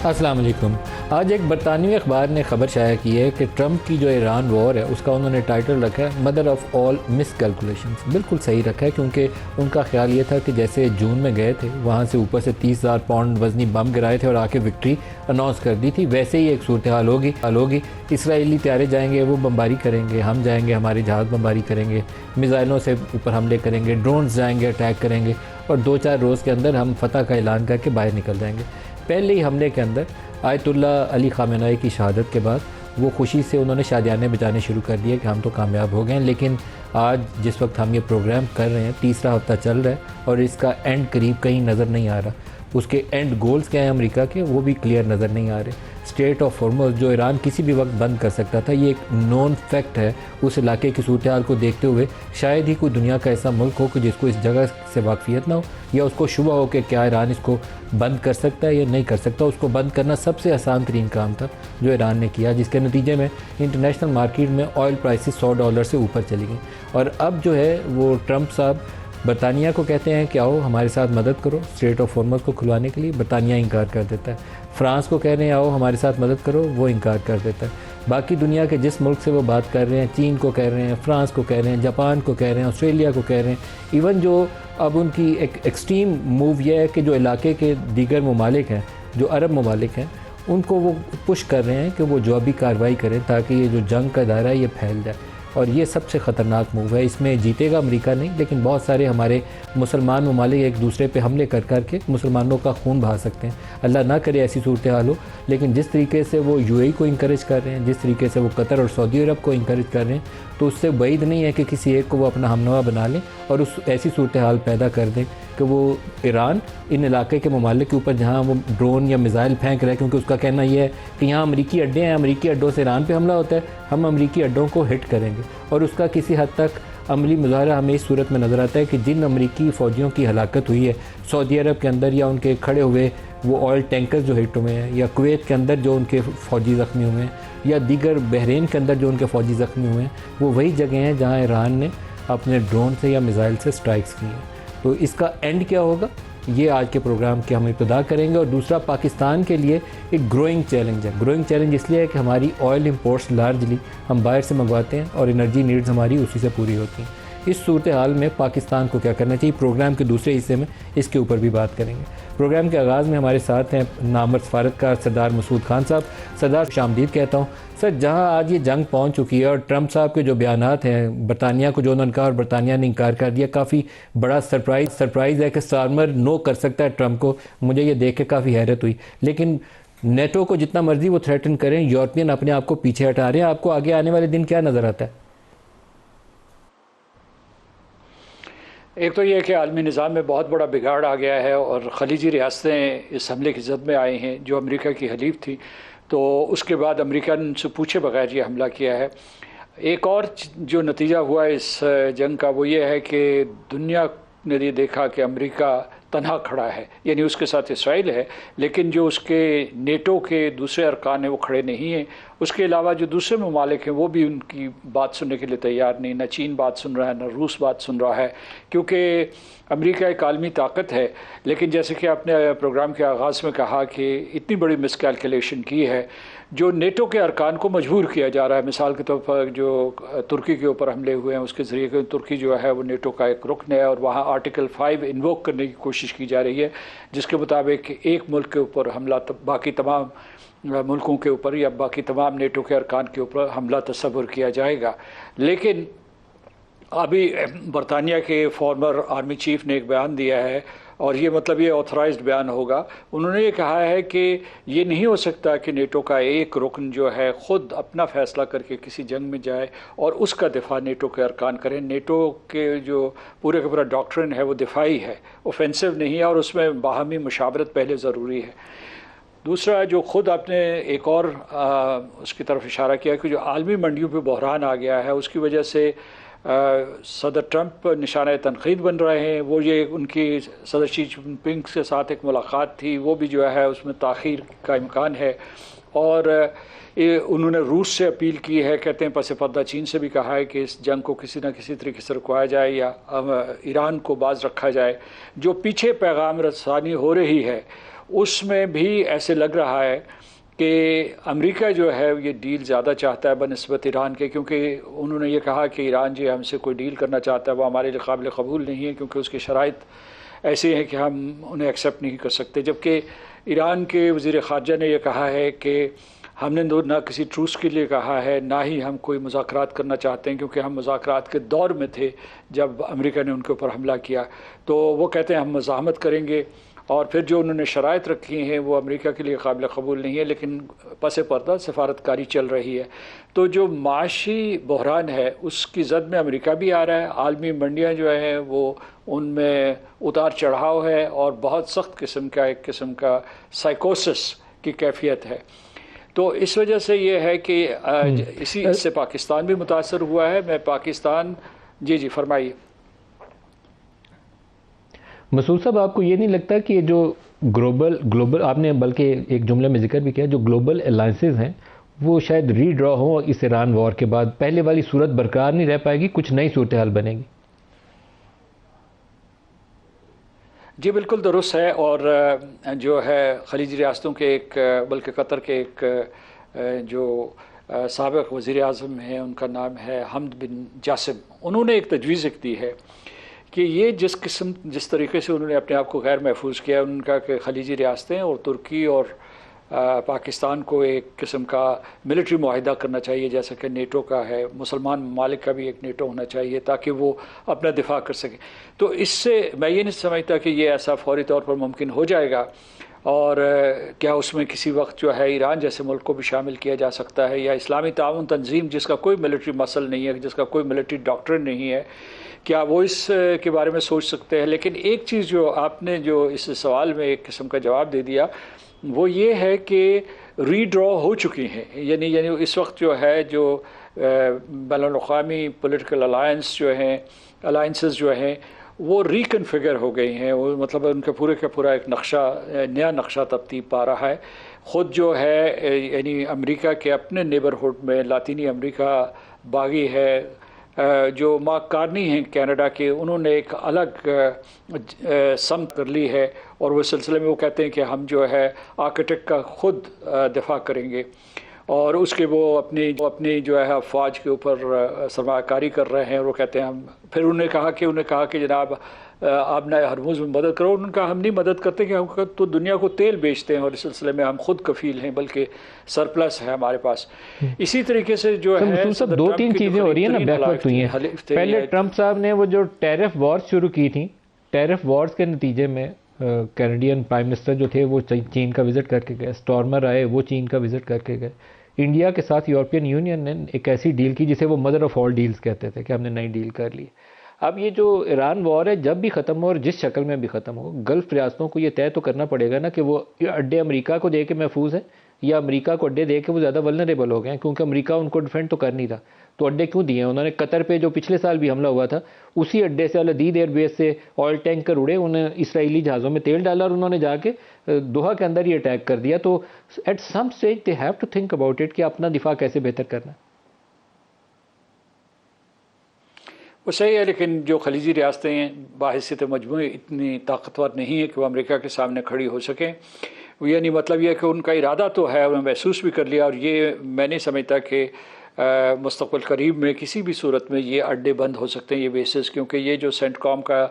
अस्सलाम वालेकुम। आज एक बरतानवी अखबार ने खबर शाया की है कि ट्रंप की जो ईरान वॉर है उसका उन्होंने टाइटल रखा है mother of all miss calculations. बिल्कुल सही रखा है, क्योंकि उनका ख्याल ये था कि जैसे जून में गए थे, वहाँ से ऊपर से 30,000 पाउंड वजनी बम गिराए थे और आके विक्ट्री अनाउंस कर दी थी, वैसे ही एक सूरत हाल होगी। इसराइली तैयारे जाएंगे, वो बमबारी करेंगे, हम जाएंगे, हमारे जहाज़ बमबारी करेंगे, मिज़ाइलों से ऊपर हमले करेंगे, ड्रोन्स जाएंगे, अटैक करेंगे और 2-4 रोज़ के अंदर हम फतह का ऐलान करके बाहर निकल जाएंगे। पहले ही हमले के अंदर आयतुल्ला अली ख़ामेनी की शहादत के बाद वो खुशी से उन्होंने शादियाने बजाने शुरू कर दिए कि हम तो कामयाब हो गए। लेकिन आज जिस वक्त हम ये प्रोग्राम कर रहे हैं, तीसरा हफ्ता चल रहा है और इसका एंड करीब कहीं नज़र नहीं आ रहा। उसके एंड गोल्स क्या हैं अमेरिका के, वो भी क्लियर नज़र नहीं आ रहे। स्ट्रेट ऑफ हॉर्मुज़ जो ईरान किसी भी वक्त बंद कर सकता था, ये एक नॉन फैक्ट है। उस इलाके की सूरत हाल को देखते हुए शायद ही कोई दुनिया का ऐसा मुल्क हो कि जिसको इस जगह से वाकफियत ना हो या उसको शुबा हो कि क्या ईरान इसको बंद कर सकता है या नहीं कर सकता। उसको बंद करना सबसे आसान तरीन काम था जो ईरान ने किया, जिसके नतीजे में इंटरनेशनल मार्केट में ऑयल प्राइसेस $100 से ऊपर चली गई। और अब जो है वो ट्रंप साहब बरतानिया को कहते हैं कि आओ हमारे साथ मदद करो स्ट्रेट ऑफ हॉर्मुज़ को खुलवाने के लिए, बरतानिया इनकार कर देता है। फ्रांस को कह रहे हैं आओ हमारे साथ मदद करो, वो इनकार कर देता है। बाकी दुनिया के जिस मुल्क से वो बात कर रहे हैं, चीन को कह रहे हैं, फ्रांस को कह रहे हैं, जापान को कह रहे हैं, ऑस्ट्रेलिया को कह रहे हैं, इवन जो अब उनकी एक एक्सट्रीम मूव यह है कि जो इलाके के दीगर ममालिक हैं, जो अरब ममालिक हैं, उनको वो पुश कर रहे हैं कि वो जवाबी कार्रवाई करें ताकि ये जो जंग का दायरा है ये फैल जाए। और ये सबसे ख़तरनाक मूव है। इसमें जीतेगा अमेरिका नहीं, लेकिन बहुत सारे हमारे मुसलमान ममालिक एक दूसरे पे हमले कर कर के मुसलमानों का खून बहा सकते हैं। अल्लाह ना करे ऐसी सूरत हाल हो, लेकिन जिस तरीके से वो यूएई को इंकरेज कर रहे हैं, जिस तरीके से वो कतर और सऊदी अरब को इंकरेज कर रहे हैं, तो उससे बैद नहीं है कि किसी एक को वो अपना हमनवा बना लें और उस ऐसी सूरत हाल पैदा कर दें कि वो ईरान इन इलाके के ममालिक के ऊपर जहाँ वो ड्रोन या मिज़ाइल फेंक रहा है, क्योंकि उसका कहना यह है कि यहाँ अमरीकी अड्डे हैं, अमरीकी अड्डों से ईरान पे हमला होता है, हम अमरीकी अड्डों को हिट करेंगे। और उसका किसी हद तक अमली मुजाहरा हमें इस सूरत में नज़र आता है कि जिन अमरीकी फ़ौजियों की हलाकत हुई है सऊदी अरब के अंदर, या उनके खड़े हुए वो ऑयल टैंकर जो हिट हुए हैं, या कुवैत के अंदर जो उनके फ़ौजी ज़ख्मी हुए हैं, या दीगर बहरीन के अंदर जो उनके फ़ौजी ज़ख्मी हुए हैं, वो वही जगह हैं जहाँ ईरान ने अपने ड्रोन से या मिज़ाइल से स्ट्राइक्स की हैं। तो इसका एंड क्या होगा, ये आज के प्रोग्राम की हम इब्तिदा करेंगे। और दूसरा, पाकिस्तान के लिए एक ग्रोइंग चैलेंज है। ग्रोइंग चैलेंज इसलिए है कि हमारी ऑयल इंपोर्ट्स लार्जली हम बाहर से मंगवाते हैं और एनर्जी नीड्स हमारी उसी से पूरी होती हैं। इस सूरत हाल में पाकिस्तान को क्या करना चाहिए, प्रोग्राम के दूसरे हिस्से में इसके ऊपर भी बात करेंगे। प्रोग्राम के आगाज़ में हमारे साथ हैं नामर्द सफारतकार सरदार मसूद खान साहब। सरदार खुशामदीद कहता हूँ। सर, जहाँ आज ये जंग पहुँच चुकी है और ट्रंप साहब के जो बयानात हैं, बरतानिया को जो उन्होंने कहा और बरतानिया ने इनकार कर दिया, काफ़ी बड़ा सरप्राइज़ है कि स्टारमर नो कर सकता है ट्रंप को। मुझे ये देख के काफ़ी हैरत हुई। लेकिन नेटो को जितना मर्जी वो थ्रेटन करें, यूरोपियन अपने आप को पीछे हटा रहे हैं। आपको आगे आने वाले दिन क्या नज़र आता है? एक तो ये कि आलमी निज़ाम में बहुत बड़ा बिगाड़ आ गया है और ख़लीजी रियासतें इस हमले की जद में आई हैं जो अमेरिका की हलीफ थी, तो उसके बाद अमेरिका ने उनसे पूछे बगैर ये हमला किया है। एक और जो नतीजा हुआ इस जंग का वो ये है कि दुनिया ने ये देखा कि अमेरिका तन्हा खड़ा है, यानी उसके साथ इसराइल है, लेकिन जो उसके नेटो के दूसरे अरकान हैं वो खड़े नहीं हैं। उसके अलावा जो दूसरे ममालिक हैं वो भी उनकी बात सुनने के लिए तैयार नहीं, न चीन बात सुन रहा है, न रूस बात सुन रहा है, क्योंकि अमेरिका एक आलमी ताकत है। लेकिन जैसे कि आपने प्रोग्राम के आगाज़ में कहा कि इतनी बड़ी मिसकैलकुलेशन की है, जो नेटो के अरकान को मजबूर किया जा रहा है। मिसाल के तौर पर जो तुर्की के ऊपर हमले हुए हैं उसके ज़रिए तुर्की जो है वो नेटो का एक रुकन है और वहाँ आर्टिकल 5 इन्वोक करने की कोशिश की जा रही है, जिसके मुताबिक एक मुल्क के ऊपर हमला बाकी तमाम मुल्कों के ऊपर या बाकी तमाम नेटो के अरकान के ऊपर हमला तस्वुर किया जाएगा। लेकिन अभी बरतानिया के फॉर्मर आर्मी चीफ ने एक बयान दिया है और ये मतलब ये ऑथराइज्ड बयान होगा। उन्होंने ये कहा है कि ये नहीं हो सकता कि नेटो का एक रुकन जो है ख़ुद अपना फ़ैसला करके किसी जंग में जाए और उसका दिफा नेटो के अरकान करें। नेटो के जो पूरे का पूरा डॉक्ट्रिन है वो दिफाई है, ऑफेंसिव नहीं है, और उसमें बाहमी मुशावरत पहले ज़रूरी है। दूसरा, जो ख़ुद आपने एक और उसकी तरफ इशारा किया कि जो आलमी मंडियों पे बहरान आ गया है उसकी वजह से सदर ट्रंप निशाना तनकीद बन रहे हैं। वो ये उनकी सदर शी जिनपिंग के साथ एक मुलाकात थी, वो भी जो है उसमें ताख़ीर का इम्कान है। और उन्होंने रूस से अपील की है, कहते हैं पस पर्दा चीन से भी कहा है कि इस जंग को किसी न किसी तरीके से रुकवाया जाए या ईरान को बाज रखा जाए। जो पीछे पैगाम रसानी हो रही है उसमें भी ऐसे लग रहा है कि अमेरिका जो है ये डील ज़्यादा चाहता है बनस्बत ईरान के, क्योंकि उन्होंने ये कहा कि ईरान जी हमसे कोई डील करना चाहता है वो हमारे लिए काबिल कबूल नहीं है, क्योंकि उसकी शराइत ऐसी हैं कि हम उन्हें एक्सेप्ट नहीं कर सकते। जबकि ईरान के वज़ीर ख़ारजा ने यह कहा है कि हमने ना किसी ट्रूस के लिए कहा है, ना ही हम कोई मुज़ाकरात करना चाहते हैं, क्योंकि हम मुज़ाकरात के दौर में थे जब अमेरिका ने उनके ऊपर हमला किया। तो वो कहते हैं हम मज़ाहमत करेंगे, और फिर जो उन्होंने शराइत रखी हैं वो अमेरिका के लिए काबिल कबूल नहीं है, लेकिन पस पर्दा सफारतकारी चल रही है। तो जो माशी बहरान है उसकी जद में अमेरिका भी आ रहा है, आलमी मंडियाँ जो हैं वो उनमें उतार चढ़ाव है, और बहुत सख्त किस्म का एक किस्म का साइकोसिस की कैफियत है। तो इस वजह से ये है कि इससे पाकिस्तान भी मुतासर हुआ है। मैं पाकिस्तान जी फरमाइए। मसूद साहब, आपको ये नहीं लगता कि ये जो ग्लोबल आपने बल्कि एक जुमले में जिक्र भी किया, जो ग्लोबल अलायंसेस हैं वो शायद रीड्रॉ हो इस ईरान वॉर के बाद, पहले वाली सूरत बरकरार नहीं रह पाएगी, कुछ नई सूरत हाल बनेगी? जी बिल्कुल दुरुस्त है। और जो है खलीजी रियासतों के एक, बल्कि कतर के एक जो साबिक़ वज़ीर आज़म हैं, उनका नाम है हमद बिन जासिम, उन्होंने एक तजवीज़ दी है कि ये जिस तरीके से उन्होंने अपने आप को गैर महफूज किया, उनका कि खलीजी रियासतें और तुर्की और पाकिस्तान को एक किस्म का मिलिट्री मुआहिदा करना चाहिए, जैसा कि नेटो का है, मुसलमान ममालिक का भी एक नेटो होना चाहिए ताकि वो अपना दिफा कर सके। तो इससे मैं ये नहीं समझता कि ये ऐसा फौरी तौर पर मुमकिन हो जाएगा, और क्या उसमें किसी वक्त जो है ईरान जैसे मुल्क को भी शामिल किया जा सकता है, या इस्लामी ताउन तंजीम जिसका कोई मिलिट्री मसल नहीं है, जिसका कोई मिलिट्री डॉक्ट्रिन नहीं है, क्या वो इस के बारे में सोच सकते हैं। लेकिन एक चीज़ जो आपने जो इस सवाल में एक किस्म का जवाब दे दिया वो ये है कि रीड्रॉ हो चुकी हैं, यानी इस वक्त जो है जो बैनुल-अक़वामी पॉलिटिकल अलायंसेस जो हैं वो रिकन्फिगर हो गई हैं। वो मतलब उनका पूरे का पूरा एक नक्शा, नया नक्शा तरतीब पा रहा है। ख़ुद जो है यानी अमेरिका के अपने नेबरहुड में लातीनी अमेरिका बागी है, जो मार्क कार्नी हैं कनाडा के, उन्होंने एक अलग समत कर ली है, और वो सिलसिले में वो कहते हैं कि हम जो है आर्किटेक्ट का ख़ुद दिफा करेंगे, और उसके वो अपनी जो है अफवाज के ऊपर सरमाकारी कर रहे हैं। और वो कहते हैं हम, फिर उन्हें कहा कि जनाब आप ना हरमुज़ में मदद करो। उन्होंने कहा हम नहीं मदद करते, कि हम तो दुनिया को तेल बेचते हैं और इस सिलसिले में हम खुद कफील हैं, बल्कि सरप्लस है हमारे पास। इसी तरीके से जो है सब दो तीन चीज़ें हो रही हैं ना, बैकवर्ड हुई हैं। पहले ट्रंप साहब ने वो जो टैरिफ वॉर्स शुरू की थी, टैरिफ वॉर्स के नतीजे में कैनेडियन प्राइम मिनिस्टर जो थे वो चीन का विज़िट करके गए, स्टॉर्मर आए वो चीन का विज़िट करके गए। इंडिया के साथ यूरोपियन यूनियन ने एक ऐसी डील की जिसे वो मदर ऑफ ऑल डील्स कहते थे कि हमने नई डील कर ली। अब ये जो ईरान वॉर है जब भी ख़त्म हो और जिस शक्ल में भी ख़त्म हो, गल्फ़ रियासतों को ये तय तो करना पड़ेगा ना कि वो अड्डे अमेरिका को दे के महफूज है या अमेरिका को अड्डे दे के वो ज़्यादा वल्नरेबल हो गए हैं, क्योंकि अमेरिका उनको डिफेंड तो कर नहीं रहा। तो अड्डे क्यों दिए हैं उन्होंने? कतर पे जो पिछले साल भी हमला हुआ था, उसी अड्डे से अल-अदीद एयरबेस से ऑयल टैंकर उड़े, उन्हें इसराइली जहाज़ों में तेल डाला और उन्होंने जाके दोहा के अंदर ही अटैक कर दिया। तो at some stage they have to think about it कि अपना दिफा कैसे बेहतर करना। वो सही है, लेकिन जो खलीजी रियासतें बाहिसियत मजमूई इतनी ताकतवर नहीं है कि वो अमेरिका के सामने खड़ी हो सकें। यानी मतलब ये है कि उनका इरादा तो है, उन्होंने महसूस भी कर लिया, और ये मैं नहीं समझता कि मुस्तक़बिल करीब में किसी भी सूरत में ये अड्डे बंद हो सकते हैं, ये बेसिस, क्योंकि ये जो सेंटकॉम का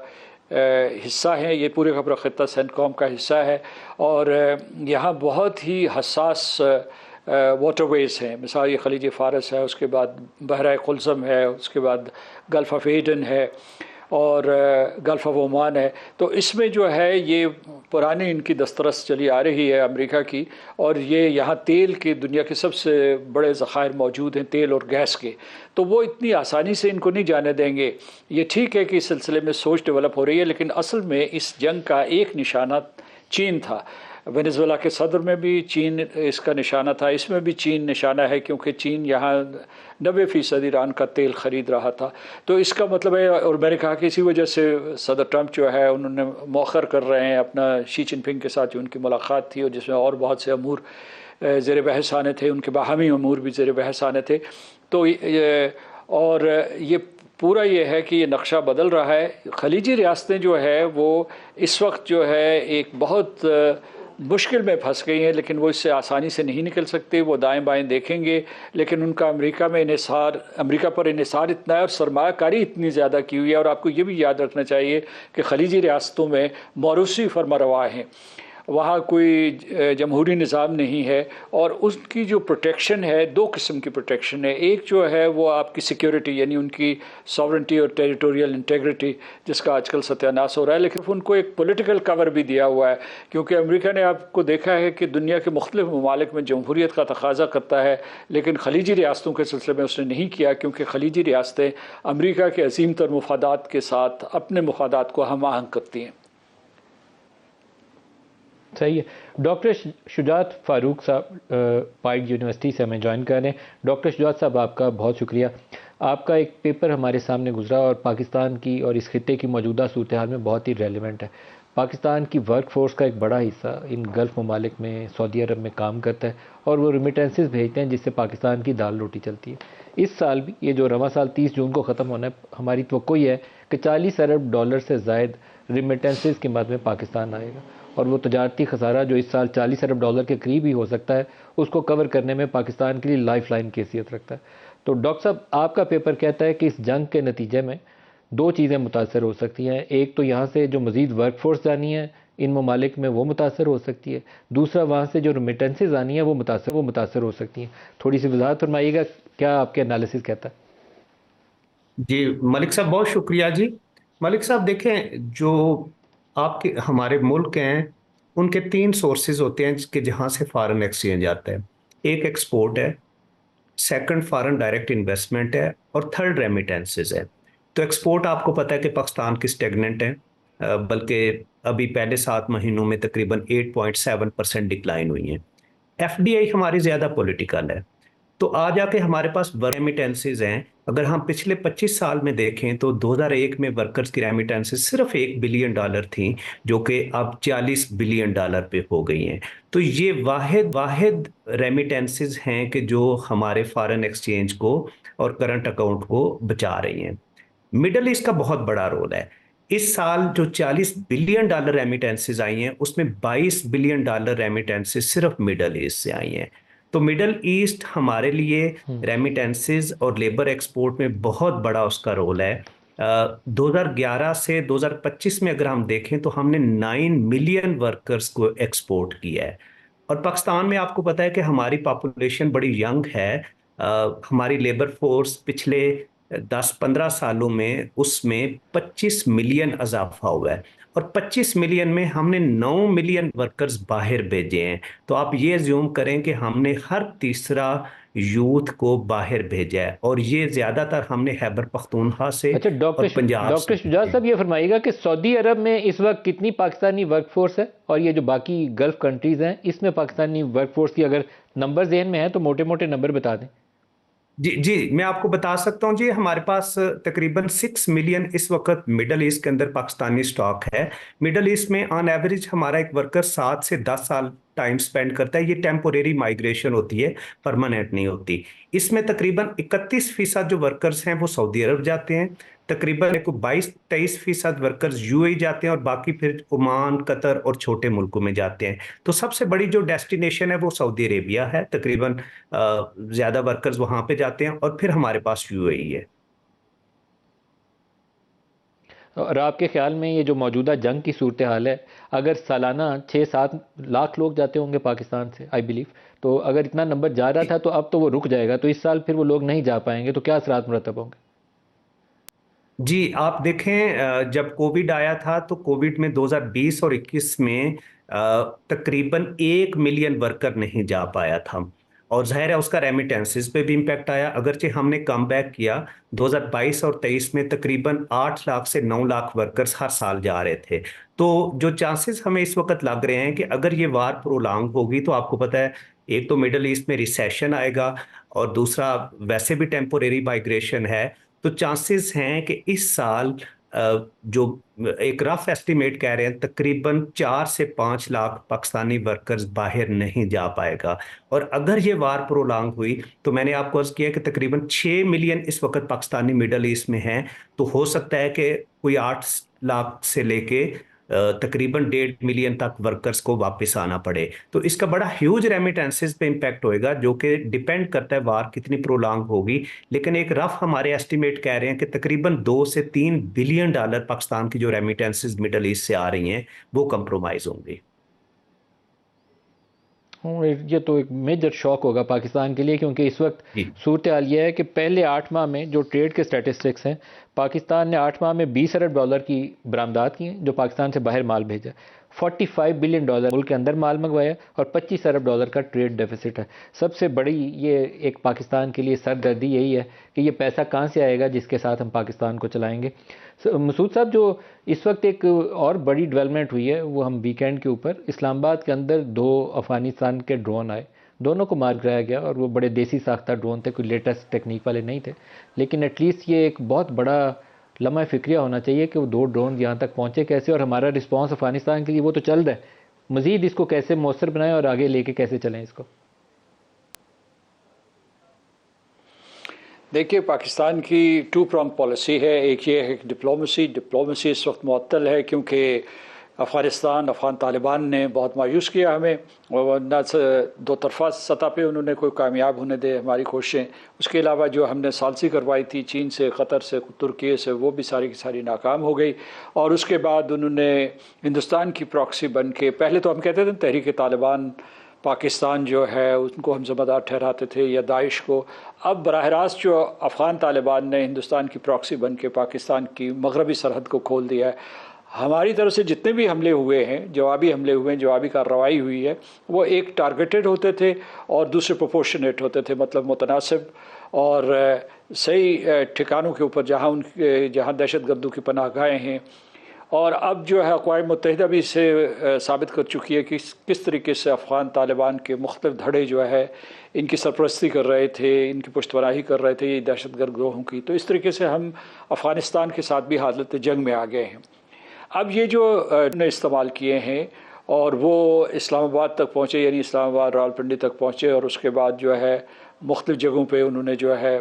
हिस्सा है, ये पूरे का पूरा ख़ित्ता सेंटकॉम का हिस्सा है, और यहाँ बहुत ही हसास वाटरवेज़ हैं। मिसाल ये खलीज फ़ारस है, उसके बाद बहरा कुल्ज़म है, उसके बाद गल्फ़ ऑफ एडन है, और गल्फ़ ऑफ ओमान है। तो इसमें जो है ये पुरानी इनकी दस्तरस चली आ रही है अमेरिका की, और ये यहाँ तेल के दुनिया के सबसे बड़े ज़खायर मौजूद हैं, तेल और गैस के। तो वो इतनी आसानी से इनको नहीं जाने देंगे। ये ठीक है कि इस सिलसिले में सोच डेवलप हो रही है, लेकिन असल में इस जंग का एक निशाना चीन था। वेनेजुएला के सदर में भी चीन इसका निशाना था, इसमें भी चीन निशाना है, क्योंकि चीन यहाँ 90% ईरान का तेल ख़रीद रहा था। तो इसका मतलब है, और मैंने कहा कि इसी वजह से सदर ट्रंप जो है उन्होंने मौखर कर रहे हैं अपना शी जिनपिंग के साथ जो उनकी मुलाकात थी, और जिसमें और बहुत से अमूर ज़ेर बहस आने थे, उनके बाहमी अमूर भी ज़ेर बहस आने थे। तो ये पूरा ये है कि ये नक्शा बदल रहा है। खलीजी रियासतें जो है वो इस वक्त जो है एक बहुत मुश्किल में फंस गई हैं, लेकिन वो इससे आसानी से नहीं निकल सकते। वो दाएं बाएं देखेंगे, लेकिन उनका अमेरिका पर इन्हिसार इतना है और सरमायाकारी इतनी ज़्यादा की हुई है। और आपको ये भी याद रखना चाहिए कि खलीजी रियासतों में मौरूसी फरमारवा हैं, वहाँ कोई जमहूरी निज़ाम नहीं है। और उसकी जो प्रोटेक्शन है, दो किस्म की प्रोटेक्शन है। एक जो है वो आपकी सिक्योरिटी, यानी उनकी सॉवरेंटी और टेरिटोरियल इंटेग्रिटी, जिसका आजकल सत्यानाश हो रहा है। लेकिन उनको एक पॉलिटिकल कवर भी दिया हुआ है, क्योंकि अमेरिका ने आपको देखा है कि दुनिया के मुख्तलिफ ममालिक में जमहूरियत का तकाजा करता है, लेकिन खलीजी रियासतों के सिलसिले में उसने नहीं किया, क्योंकि खलीजी रियासतें अमेरिका के अजीम तर मुफादात के साथ अपने मुफादात को हम आहंग करती हैं। सही है। डॉक्टर शुजात फ़ारूक साहब पाइक यूनिवर्सिटी से हमें ज्वाइन कर रहे हैं। डॉक्टर शुजात साहब, आपका बहुत शुक्रिया। आपका एक पेपर हमारे सामने गुजरा और पाकिस्तान की और इस खित्ते की मौजूदा सूरत हाल में बहुत ही रेलिवेंट है। पाकिस्तान की वर्क फोर्स का एक बड़ा हिस्सा इन गल्फ़ ममालिक में, सऊदी अरब में काम करता है और वो रिमिटेंसेस भेजते हैं, जिससे पाकिस्तान की दाल रोटी चलती है। इस साल भी, ये जो रवां साल 30 जून को ख़त्म होना है, हमारी तवक्को ये है कि 40 अरब डॉलर से ज़ायद रिमिटेंसेस की मद में पाकिस्तान आएगा। और वो तजारती खसारा जो इस साल 40 अरब डॉलर के करीब ही हो सकता है, उसको कवर करने में पाकिस्तान के लिए लाइफ लाइन की हैसियत रखता है। तो डॉक्टर साहब, आपका पेपर कहता है कि इस जंग के नतीजे में दो चीज़ें मुतासर हो सकती हैं। एक तो यहाँ से जो मज़ीद वर्कफोर्स जानी है इन ममालिक में, वो मुतासर हो सकती है। दूसरा, वहाँ से जो रेमिटेंसेज आनी है वो मुतासर हो सकती हैं। थोड़ी सी वजाहत फरमाइएगा, क्या आपके एनालिसिस कहता है? जी मलिक साहब, बहुत शुक्रिया जी। मलिक साहब देखें, जो आपके हमारे मुल्क हैं उनके तीन सोर्सेज होते हैं कि जहां से फॉरेन एक्सचेंज आता है। एक एक्सपोर्ट है, सेकंड फॉरेन डायरेक्ट इन्वेस्टमेंट है, और थर्ड रेमिटेंसेस है। तो एक्सपोर्ट आपको पता है कि पाकिस्तान की स्टेगनेंट है, बल्कि अभी पहले 7 महीनों में तकरीबन 8.7% डिक्लाइन हुई है। एफडीआई हमारी ज्यादा पॉलिटिकल है। तो आ जाके हमारे पास रेमिटेंसेज हैं। अगर हम पिछले 25 साल में देखें तो 2001 में वर्कर्स की रेमिटेंसेज सिर्फ $1 बिलियन थी, जो कि अब $40 बिलियन पे हो गई हैं। तो ये वाहिद वाहिद रेमिटेंसेज हैं कि जो हमारे फॉरेन एक्सचेंज को और करंट अकाउंट को बचा रही हैं। मिडल ईस्ट का बहुत बड़ा रोल है। इस साल जो $40 बिलियन रेमिटेंसेज आई हैं, उसमें $22 बिलियन रेमिटेंसेज सिर्फ मिडल ईस्ट से आई हैं। तो मिडल ईस्ट हमारे लिए रेमिटेंसेज और लेबर एक्सपोर्ट में बहुत बड़ा उसका रोल है। 2011 से 2025 में अगर हम देखें तो हमने 9 मिलियन वर्कर्स को एक्सपोर्ट किया है। और पाकिस्तान में आपको पता है कि हमारी पॉपुलेशन बड़ी यंग है। हमारी लेबर फोर्स पिछले 10-15 सालों में उसमें 25 मिलियन इजाफा हुआ है। और 25 मिलियन में हमने 9 मिलियन वर्कर्स बाहर भेजे हैं। तो आप ये ज्यूम करें कि हमने हर तीसरा यूथ को बाहर भेजा है, और ये ज्यादातर हमने खैबर पख्तूनख्वा से अच्छा, और पंजाब डॉक्टर से शुजात भेजे साहब, हैं। ये फरमाइएगा कि सऊदी अरब में इस वक्त कितनी पाकिस्तानी वर्कफोर्स है, और ये जो बाकी गल्फ कंट्रीज हैं इसमें पाकिस्तानी वर्कफोर्स की अगर नंबर जहन में है तो मोटे मोटे नंबर बता दें। जी जी, मैं आपको बता सकता हूँ जी। हमारे पास तकरीबन 6 मिलियन इस वक्त मिडल ईस्ट के अंदर पाकिस्तानी स्टॉक है। मिडल ईस्ट में ऑन एवरेज हमारा एक वर्कर 7 से 10 साल टाइम स्पेंड करता है। ये टेम्पोरेरी माइग्रेशन होती है, परमानेंट नहीं होती। इसमें तकरीबन 31% जो वर्कर्स हैं वो सऊदी अरब जाते हैं। तकरीबन 22-23% वर्कर्स यूएई जाते हैं, और बाकी फिर ओमान, कतर और छोटे मुल्कों में जाते हैं। तो सबसे बड़ी जो डेस्टिनेशन है वो सऊदी अरेबिया है। तकरीबन ज्यादा वर्कर्स वहां पे जाते हैं, और फिर हमारे पास यूएई है। और आपके ख्याल में ये जो मौजूदा जंग की सूरत हाल है, अगर सालाना 6-7 लाख लोग जाते होंगे पाकिस्तान से, आई बिलीव, तो अगर इतना नंबर जा रहा था तो अब तो वो रुक जाएगा, तो इस साल फिर वो लोग नहीं जा पाएंगे, तो क्या असरात मुरतब होंगे? जी आप देखें, जब कोविड आया था तो कोविड में 2020 और 21 में तकरीबन 1 मिलियन वर्कर नहीं जा पाया था। और जाहिर है उसका रेमिटेंसेस पे भी इम्पैक्ट आया, अगरचे हमने कम बैक किया। 2022 और 23 में तकरीबन 8 लाख से 9 लाख वर्कर्स हर साल जा रहे थे। तो जो चांसेस हमें इस वक्त लग रहे हैं कि अगर ये वार प्रोलॉन्ग होगी तो आपको पता है, एक तो मिडल ईस्ट में रिसेशन आएगा, और दूसरा वैसे भी टेम्पोरेरी माइग्रेशन है। तो चांसेस हैं कि इस साल जो एक रफ एस्टिमेट कह रहे हैं, तकरीबन 4 से 5 लाख पाकिस्तानी वर्कर्स बाहर नहीं जा पाएगा। और अगर ये वार प्रोलॉन्ग हुई तो मैंने आपको अर्ज किया कि तकरीबन 6 मिलियन इस वक्त पाकिस्तानी मिडल ईस्ट में हैं। तो हो सकता है कि कोई 8 लाख से लेके तकरीबन 1.5 मिलियन तक वर्कर्स को वापस आना पड़े। तो इसका बड़ा ह्यूज रेमिटेंसेस पे इम्पैक्ट होएगा, जो कि डिपेंड करता है वार कितनी प्रोलॉन्ग होगी। लेकिन एक रफ हमारे एस्टिमेट कह रहे हैं कि तकरीबन 2 से 3 बिलियन डॉलर पाकिस्तान की जो रेमिटेंसेस मिडल ईस्ट से आ रही हैं वो कंप्रोमाइज होंगी। ये तो एक मेजर शॉक होगा पाकिस्तान के लिए, क्योंकि इस वक्त जी सूरत हाल ये है कि पहले 8 माह में जो ट्रेड के स्टैटिस्टिक्स हैं, पाकिस्तान ने 8 माह में 20 अरब डॉलर की बरामदात की हैं जो पाकिस्तान से बाहर माल भेजा। 45 बिलियन डॉलर मुल्क के अंदर माल मंगवाया और 25 अरब डॉलर का ट्रेड डेफिसिट है। सबसे बड़ी ये एक पाकिस्तान के लिए सरदर्दी यही है कि ये पैसा कहाँ से आएगा जिसके साथ हम पाकिस्तान को चलाएंगे। मसूद साहब, जो इस वक्त एक और बड़ी डेवलपमेंट हुई है वो हम वीकेंड के ऊपर इस्लामाबाद के अंदर 2 अफगानिस्तान के ड्रोन आए, दोनों को मार गिराया गया और वो बड़े देसी साख्ता ड्रोन थे, कोई लेटेस्ट टेक्निक वाले नहीं थे। लेकिन एटलीस्ट ये एक बहुत बड़ा लम्हा फ़िक्रिया होना चाहिए कि वो 2 ड्रोन यहाँ तक पहुँचे कैसे, और हमारा रिस्पॉन्स अफगानिस्तान के लिए वो तो चल रहा है, मज़ीद इसको कैसे मौसर बनाएं और आगे लेके कैसे चलें इसको। देखिए, पाकिस्तान की 2 प्रॉन्ग पॉलिसी है। एक ये है कि डिप्लोमेसी इस वक्त मुअत्तल है क्योंकि अफ़गान तालिबान ने बहुत मायूस किया हमें, और न दो तरफा सतह पे उन्होंने कोई कामयाब होने दे हमारी कोशिशें। उसके अलावा जो हमने सालसी करवाई थी चीन से, क़तर से, तुर्की से, वो भी सारी की सारी नाकाम हो गई। और उसके बाद उन्होंने हिंदुस्तान की प्रॉक्सी बन के, पहले तो हम कहते थे तहरीक तालिबान पाकिस्तान जो है उनको हम ज़िम्मेदार ठहराते थे, या दाइश को। अब बराह रास्त जो अफ़गान तालिबान ने हिंदुस्तान की प्रॉक्सी बन के पाकिस्तान की मगरबी सरहद को खोल दिया है। हमारी तरफ से जितने भी हमले हुए हैं, जवाबी हमले हुए हैं, जवाबी कार्रवाई हुई है, वो एक टारगेटेड होते थे और दूसरे प्रोपोर्शनेट होते थे, मतलब मुतनासिब और सही ठिकानों के ऊपर जहाँ दहशतगर्दों की पनाहगाहें हैं। और अब जो है अक़वाम मुत्तहिदा भी इसे साबित कर चुकी है कि किस तरीके से अफ़गान तालिबान के मुख्तलिफ धड़े जो है इनकी सरपरस्ती कर रहे थे, इनकी पुश्तपनाही कर रहे थे ये दहशतगर्द ग्रोहों की। तो इस तरीके से हम अफ़गानिस्तान के साथ भी हालत जंग में आ गए हैं। अब ये जो ने इस्तेमाल किए हैं और वो इस्लामाबाद तक पहुँचे, यानी इस्लामाबाद रावलपिंडी तक पहुँचे, और उसके बाद जो है मुख्तलिफ़ जगहों पे उन्होंने जो है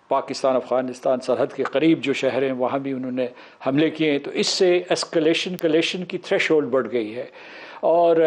पाकिस्तान अफ़गानिस्तान सरहद के करीब जो शहर हैं वहाँ भी उन्होंने हमले किए हैं। तो इससे एस्केलेशन की थ्रेशोल्ड बढ़ गई है। और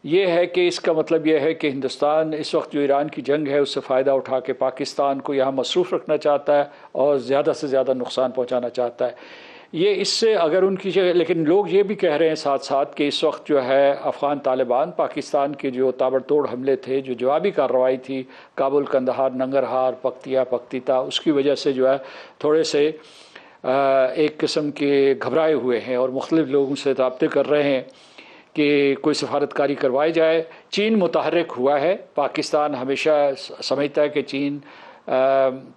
ये है कि इसका मतलब ये है कि हिंदुस्तान इस वक्त जो ईरान की जंग है उससे फ़ायदा उठा के पाकिस्तान को यहाँ मसरूफ़ रखना चाहता है और ज़्यादा से ज़्यादा नुकसान पहुँचाना चाहता है। ये इससे अगर उनकी जगह, लेकिन लोग ये भी कह रहे हैं साथ साथ कि इस वक्त जो है अफ़गान तालिबान पाकिस्तान के जो ताबड़तोड़ हमले थे, जो जवाबी कार्रवाई थी काबुल, कंदहार, नंगरहार, पख्तिता, उसकी वजह से जो है थोड़े से एक किस्म के घबराए हुए हैं और मुख्तलिफ लोगों से रब्ते कर रहे हैं कि कोई सफारतकारी करवाई जाए। चीन मुतहर्रिक हुआ है। पाकिस्तान हमेशा समझता है कि चीन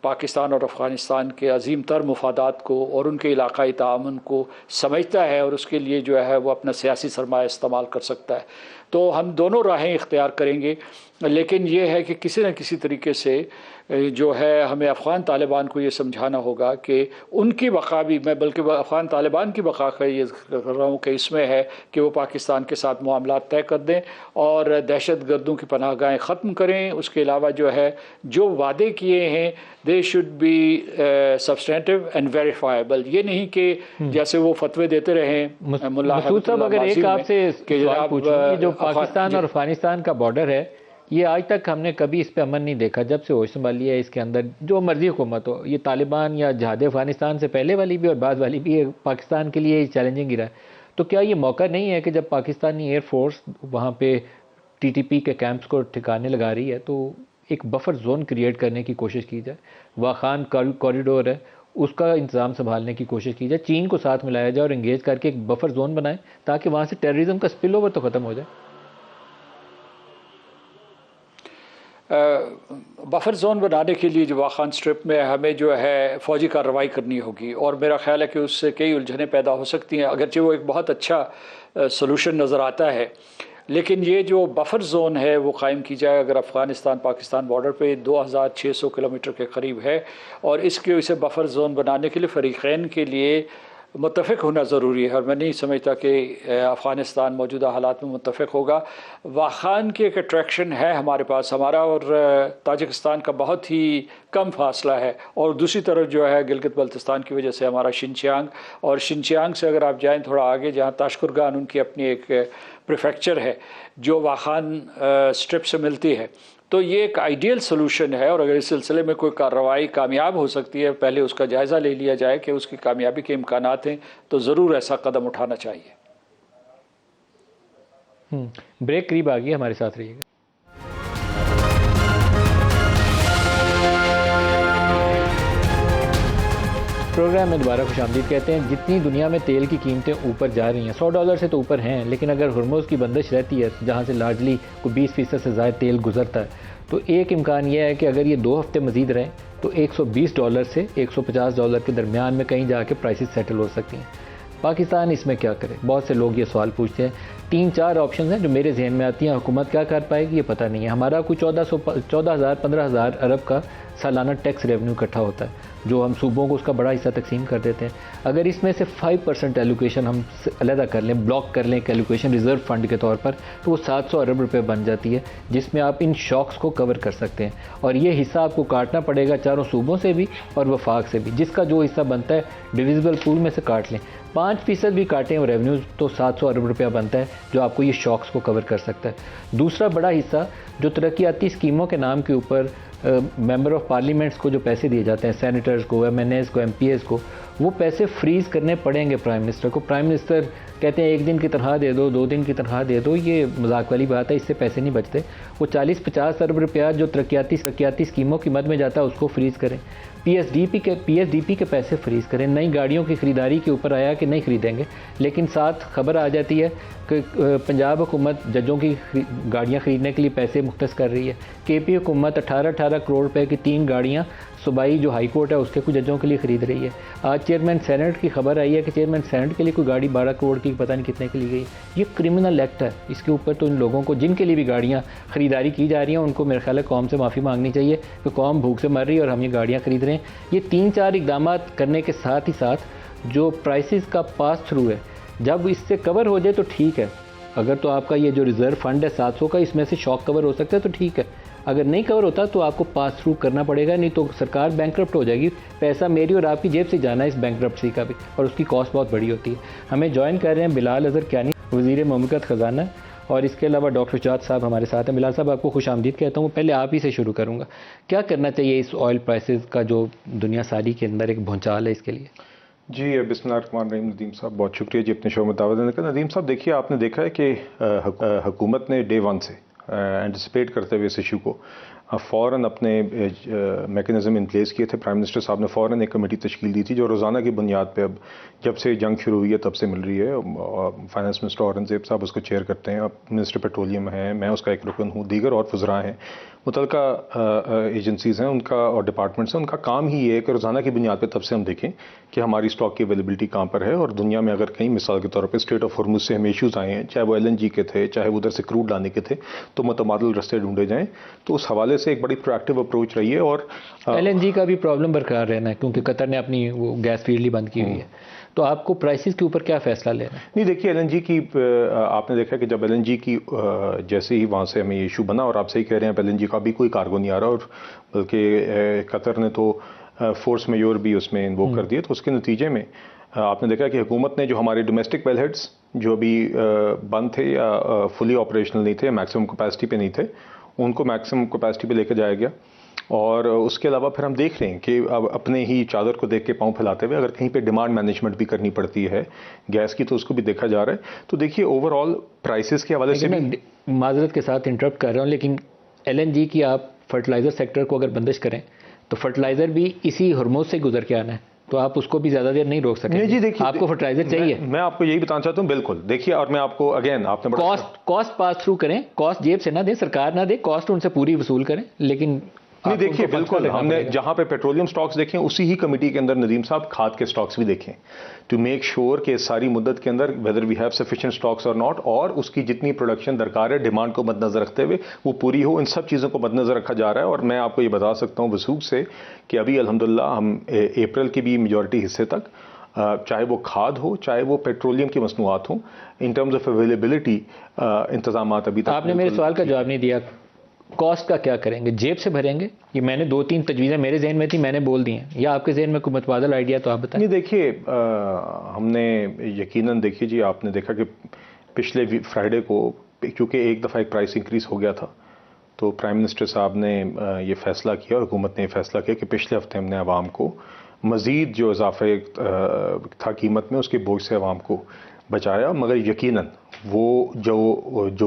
पाकिस्तान और अफ़गानिस्तान के अजीम तर मुफादात को और उनके इलाकाई ताअमुन को समझता है और उसके लिए जो है वो अपना सियासी सरमाया इस्तेमाल कर सकता है। तो हम दोनों राहें इख्तियार करेंगे, लेकिन ये है कि किसी न किसी तरीके से जो है हमें अफ़गान तालिबान को ये समझाना होगा कि उनकी बका भी, मैं बल्कि अफ़गान तालिबान की बका का ये कर रहा हूँ कि इसमें है कि वो पाकिस्तान के साथ मामलात तय कर दें और दहशत गर्दों की पनाहगाहें ख़त्म करें। उसके अलावा जो है जो वादे किए हैं they should be substantive and verifiable. ये नहीं कि जैसे वो फतवे देते रहें मुल्ला साहब। अगर एक आपसे सवाल पूछूं कि जो पाकिस्तान और अफ़गानिस्तान का बॉर्डर है, ये आज तक हमने कभी इस पे अमन नहीं देखा। जब से होश संभाली है इसके अंदर जो मर्जी हुकूमत हो, ये तालिबान या जहाद अफ़गानिस्तान से पहले वाली भी और बाद वाली भी, पाकिस्तान के लिए चैलेंजिंग ही रहा है। तो क्या ये मौका नहीं है कि जब पाकिस्तानी एयरफोर्स वहाँ पे TTP के कैंप्स को ठिकाने लगा रही है तो एक बफर जोन क्रिएट करने की कोशिश की जाए, वाखान कॉरिडोर है उसका इंतज़ाम संभालने की कोशिश की जाए, चीन को साथ मिलाया जाए और इंगेज करके एक बफर जोन बनाए ताकि वहाँ से टेररिज्म का स्पिल ओवर तो ख़त्म हो जाए। बफर जोन बनाने के लिए जो वाखान स्ट्रिप में हमें जो है फ़ौजी कार्रवाई करनी होगी और मेरा ख्याल है कि उससे कई उलझनें पैदा हो सकती हैं। अगरचे वो एक बहुत अच्छा सलूशन नज़र आता है, लेकिन ये जो बफर जोन है वो कायम की जाए। अगर अफ़गानिस्तान पाकिस्तान बॉर्डर पे 2600 किलोमीटर के करीब है और इसे बफर जोन बनाने के लिए फ़रीक़ैन के लिए मुत्तफ़िक होना ज़रूरी है, और मैं नहीं समझता कि अफ़गानिस्तान मौजूदा हालात में मुत्तफ़िक होगा। वाखान की एक अट्रैक्शन है हमारे पास, हमारा और ताजिकिस्तान का बहुत ही कम फासला है, और दूसरी तरफ जो है गिलगित बल्तिस्तान की वजह से हमारा शिनचियांग, और शिनचियांग से अगर आप जाएँ थोड़ा आगे जहाँ ताशकुरगान उनकी अपनी एक प्रीफेक्चर है जो वाखान स्ट्रिप से मिलती है, तो ये एक आइडियल सोल्यूशन है। और अगर इस सिलसिले में कोई कार्रवाई कामयाब हो सकती है, पहले उसका जायज़ा ले लिया जाए कि उसकी कामयाबी के इम्कानात हैं, तो ज़रूर ऐसा कदम उठाना चाहिए। ब्रेक करीब आ गई, हमारे साथ रहिएगा। प्रोग्राम में दोबारा खुशामदीद कहते हैं। जितनी दुनिया में तेल की कीमतें ऊपर जा रही हैं, $100 से तो ऊपर हैं, लेकिन अगर हुर्मुज़ की बंदिश रहती है जहाँ से लार्जली को 20% से ज़्यादा तेल गुजरता है, तो एक इम्कान यह है कि अगर ये 2 हफ्ते मज़ीद रहें तो $120 से $150 के दरमियान में कहीं जाके प्राइसेस सेटल हो सकती हैं। पाकिस्तान इसमें क्या करे? बहुत से लोग ये सवाल पूछते हैं। 3-4 ऑप्शन हैं जो मेरे जहन में आती हैं। हुकूमत क्या कर पाएगी ये पता नहीं है। हमारा कोई 14,000-15,000 अरब का सालाना टैक्स रेवेन्यू इकट्ठा होता है, जो हम सूबों को उसका बड़ा हिस्सा तकसीम कर देते हैं। अगर इसमें से 5% एलोकेशन हम अलहदा कर लें, ब्लॉक कर लें एक एलोकेशन रिज़र्व फंड के तौर पर, तो वो 700 अरब रुपये बन जाती है, जिसमें आप इन शॉक्स को कवर कर सकते हैं। और ये हिस्सा आपको काटना पड़ेगा चारों सूबों से भी और वफाक से भी, जिसका जो हिस्सा बनता है डिविजिबल पूल में से काट लें। 5% भी काटें और रेवेन्यू तो 700 अरब रुपया बनता है, जो आपको ये शॉक्स को कवर कर सकता है। दूसरा बड़ा हिस्सा जो तरक्याती स्कीमों के नाम के ऊपर मेंबर ऑफ पार्लियामेंट्स को जो पैसे दिए जाते हैं, सेनेटर्स को, MNAs को, MPAs को, वो पैसे फ्रीज़ करने पड़ेंगे प्राइम मिनिस्टर को। प्राइम मिनिस्टर कहते हैं 1 दिन की तनख्वाह दे दो, 2 दिन की तनख्वाह दे दो, ये मजाक वाली बात है, इससे पैसे नहीं बचते। वो 40-50 अरब रुपया जो तरक्याती स्कीमों की मद में जाता है उसको फ्रीज़ करें। PSDP के पैसे फ्रीज़ करें। नई गाड़ियों की ख़रीदारी के ऊपर आया कि नहीं ख़रीदेंगे, लेकिन साथ खबर आ जाती है कि पंजाब हुकूमत जजों की गाड़ियाँ ख़रीदने के लिए पैसे मुख्तस कर रही है। KP हुकूमत 18 करोड़ रुपए की 3 गाड़ियाँ सूबाई जो हाई कोर्ट है उसके कुछ जजों के लिए ख़रीद रही है। आज चेयरमैन सेनेट की खबर आई है कि चेयरमैन सेनेट के लिए कोई गाड़ी 12 करोड़ की पता नहीं कितने के लिए गई। ये क्रिमिनल एक्ट है। इसके ऊपर तो इन लोगों को जिनके लिए भी गाड़ियाँ ख़रीदारी की जा रही हैं उनको मेरे ख्याल है कौम से माफ़ी मांगनी चाहिए कि कौम भूख से मर रही है और हम ये गाड़ियाँ ख़रीद रहे हैं। ये 3-4 इकदाम करने के साथ ही साथ जो प्राइसेस का पास थ्रू है, जब इससे कवर हो जाए तो ठीक है। अगर तो आपका ये जो रिज़र्व फंड है 700 का, इसमें से शॉक कवर हो सकता है तो ठीक है। अगर नहीं कवर होता तो आपको पास थ्रू करना पड़ेगा, नहीं तो सरकार बैंकरप्ट हो जाएगी। पैसा मेरी और आपकी जेब से जाना है इस बैंकरप्सी का भी, और उसकी कॉस्ट बहुत बड़ी होती है। हमें ज्वाइन कर रहे हैं बिलाल अज़हर क्यानी, वज़ीर मुमलिकत ख़जाना, और इसके अलावा डॉक्टर शाद साहब हमारे साथ हैं। बिलाल साहब, आपको खुश आमदीद कहता हूँ। पहले आप ही से शुरू करूँगा, क्या करना चाहिए इस ऑयल प्राइसेस का जो दुनिया सारी के अंदर एक भूचाल है इसके लिए? जी बिस्मिल्लाहिर्रहमानिर्रहीम। नदीम साहब बहुत शुक्रिया जी अपने शो में दावत देने का। नदीम साहब देखिए, आपने देखा है कि हुकूमत ने डे 1 से एंटिसिपेट करते हुए इस इशू को फ़ौरन अपने मैकेनिज़्म इन प्लेस किए थे। प्राइम मिनिस्टर साहब ने फ़ौरन एक कमेटी तश्कील दी थी जो रोज़ाना की बुनियाद पे अब जब से जंग शुरू हुई है तब से मिल रही है। फाइनेंस मिनिस्टर औरंगज़ेब साहब उसको चेयर करते हैं, अब मिनिस्टर पेट्रोलियम है, मैं उसका एक रुकन हूँ, दीगर और वज़रा हैं, मुतल्लिका एजेंसीज़ हैं उनका और डिपार्टमेंट्स हैं, उनका काम ही ये है कि रोज़ाना की बुनियाद पर तब से हम देखें कि हमारी स्टॉक की अवेलेबिलिटी कहाँ पर है। और दुनिया में अगर कहीं मिसाल के तौर पर स्ट्रेट ऑफ हॉर्मुज़ से हमें इशूज़ आए हैं, चाहे वो LNG के थे, चाहे वो उधर से क्रूड लाने के थे, तो मुतबादिल रास्ते ढूंढे जाएँ। तो उस हवाले से एक बड़ी प्रोएक्टिव अप्रोच रही है। और LNG का भी प्रॉब्लम बरकरार रहना है क्योंकि कतर ने अपनी वो गैस फील्ड ही बंद की हुई है। तो आपको प्राइसेस के ऊपर क्या फ़ैसला लेना है? नहीं देखिए, LNG की आपने देखा कि जब LNG की जैसे ही वहाँ से हमें ये इशू बना, और आप सही कह रहे हैं, LNG का भी कोई कार्गो नहीं आ रहा, और बल्कि कतर ने तो फोर्स मेजोर भी उसमें इन्वोक कर दिए। तो उसके नतीजे में आपने देखा कि हुकूमत ने जो हमारे डोमेस्टिक वेलहेड्स जो भी बंद थे या फुली ऑपरेशनल नहीं थे, मैक्सिमम कैपेसिटी पे नहीं थे, उनको मैक्सिमम कैपेसिटी पे लेकर जाया गया। और उसके अलावा फिर हम देख रहे हैं कि अब अपने ही चादर को देख के पाँव फैलाते हुए अगर कहीं पे डिमांड मैनेजमेंट भी करनी पड़ती है गैस की, तो उसको भी देखा जा रहा है। तो देखिए, ओवरऑल प्राइसेस के हवाले से मैं माजरत के साथ इंटरप्ट कर रहा हूँ, लेकिन LNG की आप फर्टिलाइज़र सेक्टर को अगर बंदिश करें तो फर्टिलाइज़र भी इसी हॉर्मोज से गुजर के आना है, तो आप उसको भी ज़्यादा देर नहीं रोक सकते। नहीं जी, देखिए, आपको फर्टिलाइज़र चाहिए। मैं आपको यही बताना चाहता हूँ। बिल्कुल, देखिए, और मैं आपको अगेन आपने कॉस्ट पास थ्रू करें, कॉस्ट जेब से ना दें, सरकार ना दे, कॉस्ट उनसे पूरी वसूल करें, लेकिन नहीं देखिए, बिल्कुल हमने जहां पे पेट्रोलियम स्टॉक्स देखें उसी ही कमेटी के अंदर नदीम साहब खाद के स्टॉक्स भी देखें, टू मेक श्योर कि सारी मुद्दत के अंदर whether we have sufficient stocks और नॉट, और उसकी जितनी प्रोडक्शन दरकार है डिमांड को मद्देनजर रखते हुए वो पूरी हो। इन सब चीज़ों को मद्देनजर रखा जा रहा है। और मैं आपको ये बता सकता हूँ वसूख से कि अभी अल्हम्दुलिल्लाह हम अप्रैल की भी मेजॉरिटी हिस्से तक चाहे वो खाद हो, चाहे वो पेट्रोलियम की मसनूआत हों, इन टर्म्स ऑफ अवेलेबिलिटी इंतजाम अभी तक। आपने मेरे सवाल का जवाब नहीं दिया। कॉस्ट का क्या करेंगे? जेब से भरेंगे? ये मैंने 2-3 तजवीज़ें मेरे जहन में थी, मैंने बोल दी हैं, या आपके जहन में कोई मुतबादल आइडिया तो आप बताएं। नहीं, देखिए, हमने यकीनन, देखिए जी, आपने देखा कि पिछले फ्राइडे को क्योंकि एक दफ़ा एक प्राइस इंक्रीज़ हो गया था, तो प्राइम मिनिस्टर साहब ने ये फ़ैसला किया, हुकूमत ने ये फ़ैसला किया कि पिछले हफ्ते हमने आवाम को मज़ीद जो इजाफे था कीमत में, उसके बोझ से आवाम को बचाया। मगर यकीनन वो जो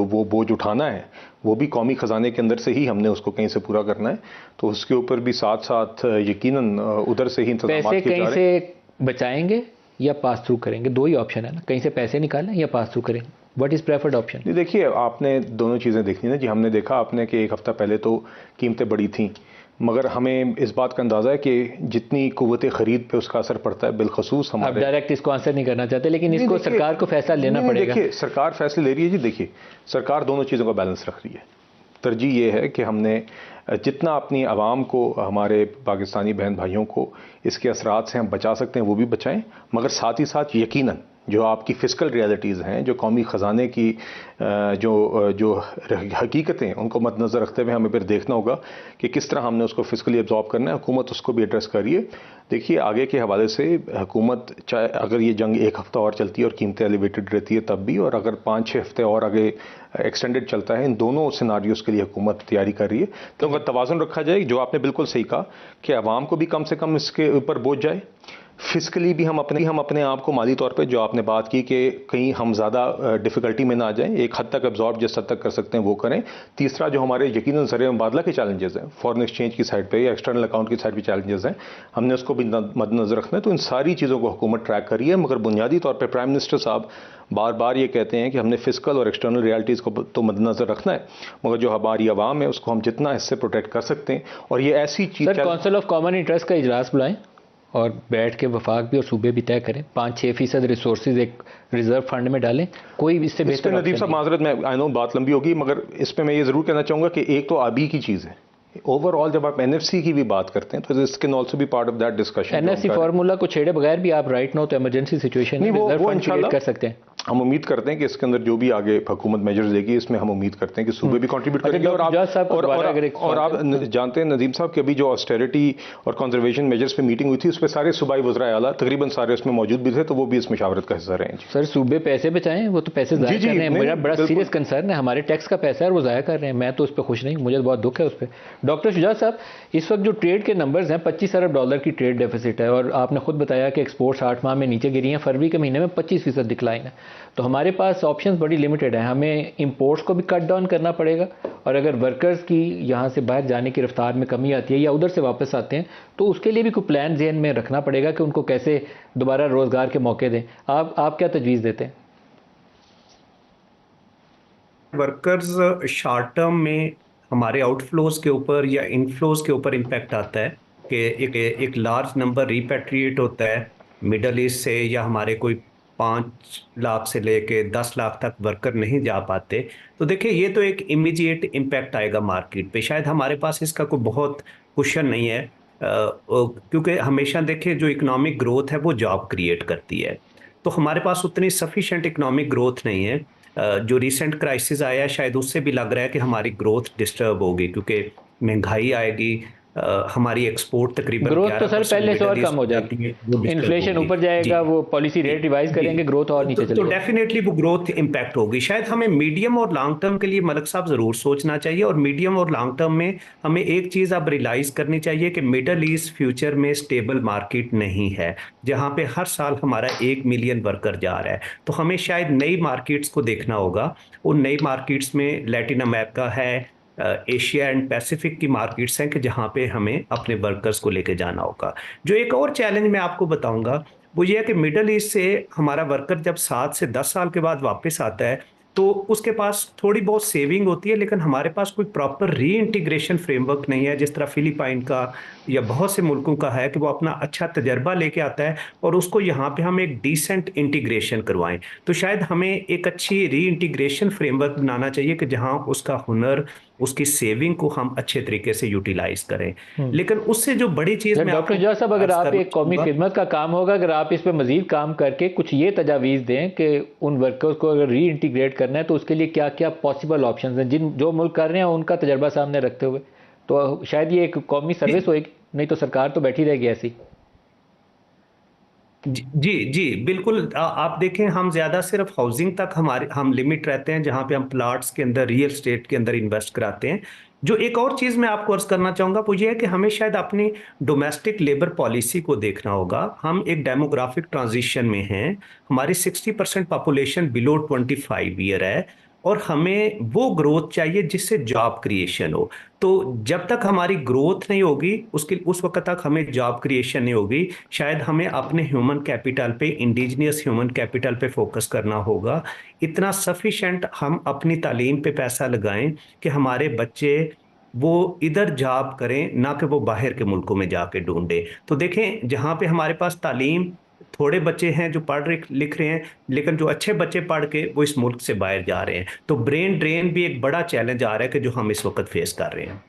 वो बोझ उठाना है वो भी कौमी ख़जाने के अंदर से ही हमने उसको कहीं से पूरा करना है, तो उसके ऊपर भी साथ साथ यकीनन उधर से ही इंतजाम पैसे कहीं से बचाएंगे या पास थ्रू करेंगे? दो ही ऑप्शन है ना, कहीं से पैसे निकालें या पास थ्रू करें। What is preferred option? नहीं, देखिए, आपने दोनों चीज़ें देखनी ना जी। हमने देखा आपने कि एक हफ़्ता पहले तो कीमतें बढ़ी थीं, मगर हमें इस बात का अंदाज़ा है कि जितनी कुव्वत ख़रीद पे उसका असर पड़ता है, बिलखसूस हमारे। आप डायरेक्ट इसको आंसर नहीं करना चाहते, लेकिन इसको सरकार को फैसला लेना पड़ेगा। देखिए, सरकार फैसले ले रही है जी। देखिए, सरकार दोनों चीज़ों का बैलेंस रख रही है। तरजीह ये है कि हमने जितना अपनी आवाम को, हमारे पाकिस्तानी बहन भाइयों को इसके असरात से हम बचा सकते हैं वो भी बचाएं, मगर साथ ही साथ यकीनन जो आपकी फ़िस्कल रियलिटीज़ हैं, जो कौमी ख़जाने की जो हकीकतें, उनको मद्देनज़र रखते हुए हमें फिर देखना होगा कि किस तरह हमने उसको फ़िस्कली एब्जॉर्ब करना है। हुकूमत उसको भी एड्रेस कर रही है। देखिए, आगे के हवाले से हुकूमत, चाहे अगर ये जंग एक हफ़्ता और चलती है और कीमतें एलिवेटेड रहती है तब भी, और अगर 5-6 हफ्ते और आगे एक्सटेंडेड चलता है, इन दोनों सिनारियोज़ के लिए हुकूमत तैयारी कर रही है। तो अगर तवाज़ुन रखा जाए, जो आपने बिल्कुल सही कहा कि आवाम को भी कम से कम इसके ऊपर बोझ जाए, फिजिकली भी हम अपने आप को माली तौर पे, जो आपने बात की कि कहीं हम ज़्यादा डिफ़िकल्टी में ना आ जाएं, एक हद तक एब्जॉर्ब जिस हद तक कर सकते हैं वो करें। तीसरा, जो हमारे यकीनन ज़रिए मुबादला के चैलेंजेस हैं, फॉरेन एक्सचेंज की साइड पे या एक्सटर्नल अकाउंट की साइड पे चैलेंजेस हैं, हमने उसको भी मद्देनज़र रखना है। तो इन सारी चीज़ों को हुकूमत ट्रैक कर रही है, मगर बुनियादी तौर पर प्राइम मिनिस्टर साहब बार बार ये कहते हैं कि हमने फिजिकल और एक्सटर्नल रियलिटीज़ को तो मद्देनज़र रखना है, मगर जो हमारी आवाम है उसको हम जितना इससे प्रोटेक्ट कर सकते हैं। और ये ऐसी चीज़, sir, council of common interest का इजलास बुलाएं और बैठ के वफाक भी और सूबे भी तय करें, 5-6% रिसोर्सेज एक रिजर्व फंड में डालें। कोई इससे बेहतर नदीम साहब, माजरत, मैं आई नो बात लंबी होगी, मगर इस पर मैं ये ज़रूर कहना चाहूँगा कि एक तो अभी की चीज़ है, ओवरऑल जब आप एनएफसी की भी बात करते हैं तो this can also be part of that discussion. NFC formula को छेड़े बगैर भी आप राइट नाउ तो इमरजेंसी सिचुएशन में रिजर्व फंड क्रिएट कर सकते हैं। हम उम्मीद करते हैं कि इसके अंदर जो भी आगे हुकूमत मेजर्स देगी, इसमें हम उम्मीद करते हैं कि सूबे भी कंट्रीब्यूट करेंगे। और आप जानते हैं नदीम साहब कि अभी जो ऑस्टेरिटी और कंजर्वेशन मेजर्स पे मीटिंग हुई थी, उस पर सारे सूबाई वज़राए आला तकरीबन सारे उसमें मौजूद भी थे, तो वो भी इस मुशावरत का हिस्सा रहे हैं। सर, सूबे पैसे बचाएं, वो तो पैसे ज़ाया कर रहे हैं। मेरा बड़ा सीरियस कंसर्न है, हमारे टैक्स का पैसा है और वो ज़ाया कर रहे हैं। मैं तो उस पर खुश नहीं, मुझे बहुत दुख है उस पर। डॉक्टर शुजा साहब, इस वक्त जो ट्रेड के नंबर्स हैं, $25 अरब की ट्रेड डेफिसिट है, और आपने खुद बताया कि एक्सपोर्ट्स 8 माह में नीचे गिरी हैं, फरवरी के महीने में 25% डिक्लाइन है। तो हमारे पास ऑप्शंस बड़ी लिमिटेड हैं, हमें इंपोर्ट्स को भी कट डाउन करना पड़ेगा, और अगर वर्कर्स की यहाँ से बाहर जाने की रफ्तार में कमी आती है या उधर से वापस आते हैं तो उसके लिए भी कोई प्लान जहन में रखना पड़ेगा कि उनको कैसे दोबारा रोज़गार के मौके दें। आप क्या तजवीज़ देते हैं? वर्कर्स शॉर्ट टर्म में हमारे आउटफ्लोज के ऊपर या इनफ्लोज के ऊपर इम्पैक्ट आता है कि एक लार्ज नंबर रिपैट्रिएट होता है मिडल ईस्ट से, या हमारे कोई 5 लाख से लेके 10 लाख तक वर्कर नहीं जा पाते। तो देखिए, ये तो एक इमीडिएट इम्पैक्ट आएगा मार्केट पे। शायद हमारे पास इसका कोई बहुत कुशन नहीं है, क्योंकि हमेशा देखिए जो इकोनॉमिक ग्रोथ है वो जॉब क्रिएट करती है, तो हमारे पास उतनी सफिशेंट इकोनॉमिक ग्रोथ नहीं है। जो रिसेंट क्राइसिस आया है शायद उससे भी लग रहा है कि हमारी ग्रोथ डिस्टर्ब होगी, क्योंकि महंगाई आएगी, हमारी एक्सपोर्ट तकरीबन ग्रोथ तो सर पहले से और कम हो जाती है, इन्फ्लेशन ऊपर जाएगा, वो पॉलिसी रेट रिवाइज करेंगे, ग्रोथ और नीचे चलेगी, तो डेफिनेटली वो ग्रोथ इंपैक्ट होगी। शायद हमें मीडियम और लॉन्ग टर्म के लिए मलिक साहब ज़रूर सोचना चाहिए, और मीडियम और लॉन्ग टर्म में हमें एक चीज़ अब रियलाइज़ करनी चाहिए कि मिडल ईस्ट फ्यूचर में स्टेबल मार्केट नहीं है, जहाँ पे हर साल हमारा 1 मिलियन वर्कर जा रहा है। तो हमें शायद नई मार्केट्स को देखना होगा। उन नई मार्केट्स में लैटिन अमेरिका है, एशिया एंड पैसिफिक की मार्केट्स हैं कि जहाँ पे हमें अपने वर्कर्स को लेके जाना होगा। जो एक और चैलेंज मैं आपको बताऊंगा वो ये है कि मिडल ईस्ट से हमारा वर्कर जब 7 से 10 साल के बाद वापस आता है तो उसके पास थोड़ी बहुत सेविंग होती है, लेकिन हमारे पास कोई प्रॉपर री इंटीग्रेशन फ्रेमवर्क नहीं है, जिस तरह फिलीपाइन का या बहुत से मुल्कों का है कि वो अपना अच्छा तजर्बा लेके आता है और उसको यहाँ पे हम एक डिसेंट इंटीग्रेशन करवाएं। तो शायद हमें एक अच्छी री इंटीग्रेशन फ्रेमवर्क बनाना चाहिए कि जहाँ उसका हुनर उसकी सेविंग को हम अच्छे तरीके से यूटिलाइज करें। लेकिन उससे जो बड़ी चीज मैं डॉक्टर शुजात साहब, अगर आप एक कौमी खिदमत का काम होगा, अगर आप इस पर मजीद काम करके कुछ ये तजावीज़ दें कि उन वर्कर्स को अगर री इंटीग्रेट करना है तो उसके लिए क्या क्या पॉसिबल ऑप्शन हैं, जो मुल्क कर रहे हैं उनका तजर्बा सामने रखते हुए, तो शायद ये एक कौमी सर्विस होगी, नहीं तो सरकार तो बैठी रहेगी ऐसी। जी जी बिल्कुल। आप देखें, हम ज्यादा सिर्फ हाउसिंग तक हम लिमिट रहते हैं, जहां पे हम प्लाट्स के अंदर, रियल स्टेट के अंदर इन्वेस्ट कराते हैं। जो एक और चीज मैं आपको अर्ज करना चाहूंगा वो ये है कि हमें शायद अपनी डोमेस्टिक लेबर पॉलिसी को देखना होगा। हम एक डेमोग्राफिक ट्रांजिशन में हैं, हमारी 60% पॉपुलेशन बिलो 25 ईयर है, और हमें वो ग्रोथ चाहिए जिससे जॉब क्रिएशन हो। तो जब तक हमारी ग्रोथ नहीं होगी, उस वक्त तक हमें जॉब क्रिएशन नहीं होगी। शायद हमें अपने ह्यूमन कैपिटल पे, इंडिजिनियस ह्यूमन कैपिटल पे फोकस करना होगा। इतना सफिशेंट हम अपनी तालीम पे पैसा लगाएं कि हमारे बच्चे वो इधर जॉब करें, ना कि वो बाहर के मुल्कों में जाके ढूंढें। तो देखें, जहाँ पे हमारे पास तालीम, थोड़े बच्चे हैं जो पढ़ लिख रहे हैं, लेकिन जो अच्छे बच्चे पढ़ के वो इस मुल्क से बाहर जा रहे हैं। तो ब्रेन ड्रेन भी एक बड़ा चैलेंज आ रहा है कि जो हम इस वक्त फेस कर रहे हैं।